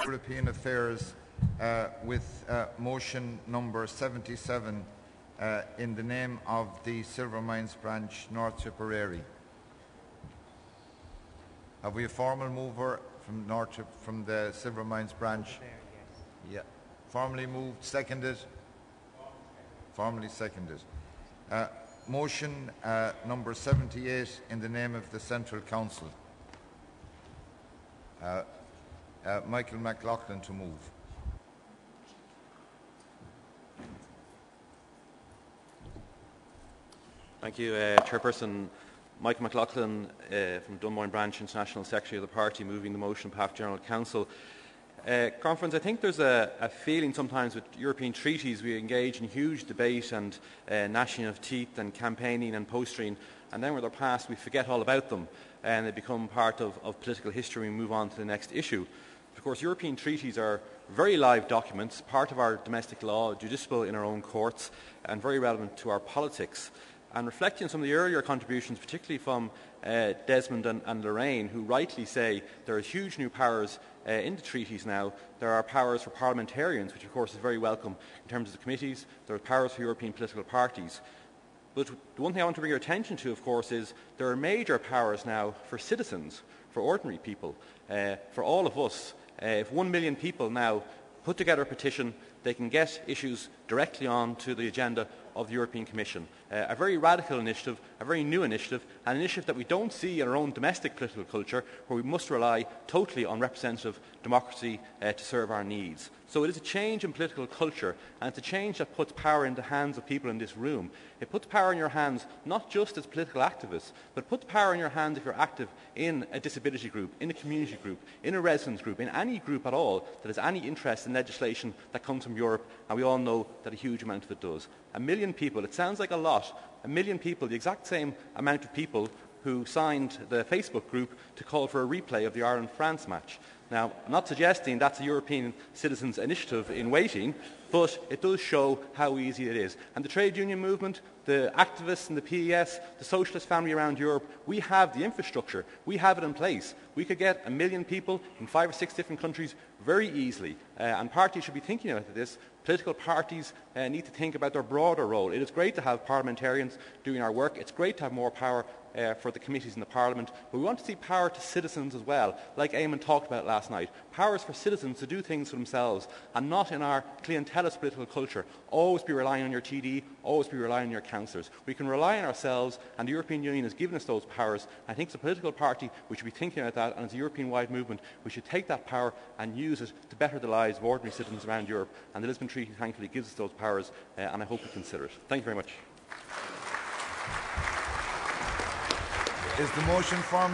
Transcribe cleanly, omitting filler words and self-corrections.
European Affairs with motion number 77 in the name of the Silvermines branch, North Tipperary. Have we a formal mover from the Silvermines branch? Yeah. Formally moved, seconded? Formally seconded. Motion number 78 in the name of the Central Council. Michael McLaughlin to move. Thank you, Chairperson. Michael McLaughlin from Dunboyne Branch, International Secretary of the Party, moving the motion on behalf of General Council. Conference, I think there's a feeling sometimes with European treaties we engage in huge debate and gnashing of teeth and campaigning and posturing, and then when they're passed we forget all about them and they become part of political history and we move on to the next issue. Of course, European treaties are very live documents, part of our domestic law, judiciable in our own courts, and very relevant to our politics. And reflecting on some of the earlier contributions, particularly from Desmond and Lorraine, who rightly say there are huge new powers in the treaties now. There are powers for parliamentarians, which of course is very welcome in terms of the committees. There are powers for European political parties. But the one thing I want to bring your attention to, of course, is there are major powers now for citizens, for ordinary people, for all of us. If 1 million people now put together a petition, they can get issues directly on to the agenda of the European Commission. A very radical initiative, a very new initiative, an initiative that we don't see in our own domestic political culture, where we must rely totally on representative democracy to serve our needs. So it is a change in political culture, and it's a change that puts power in the hands of people in this room. It puts power in your hands not just as political activists, but it puts power in your hands if you're active in a disability group, in a community group, in a residents group, in any group at all that has any interest in legislation that comes from Europe, and we all know that a huge amount of it does. 1 million people, it sounds like a lot. 1 million people, the exact same amount of people who signed the Facebook group to call for a replay of the Ireland-France match. Now, I'm not suggesting that's a European citizens' initiative in waiting, but it does show how easy it is. And the trade union movement, the activists and the PES, the socialist family around Europe, we have the infrastructure, we have it in place. We could get 1 million people in 5 or 6 different countries very easily, and parties should be thinking about this. Political parties need to think about their broader role. It is great to have parliamentarians doing our work. It's great to have more power for the committees in the Parliament, but we want to see power to citizens as well, like Eamon talked about last night. Powers for citizens to do things for themselves, and not in our clientelist political culture. Always be relying on your TD, always be relying on your councillors. We can rely on ourselves, and the European Union has given us those powers. I think as a political party we should be thinking about that, and as a European-wide movement we should take that power and use it to better the lives of ordinary citizens around Europe, and the Lisbon Treaty thankfully gives us those powers, and I hope we consider it. Thank you very much. Is the motion formally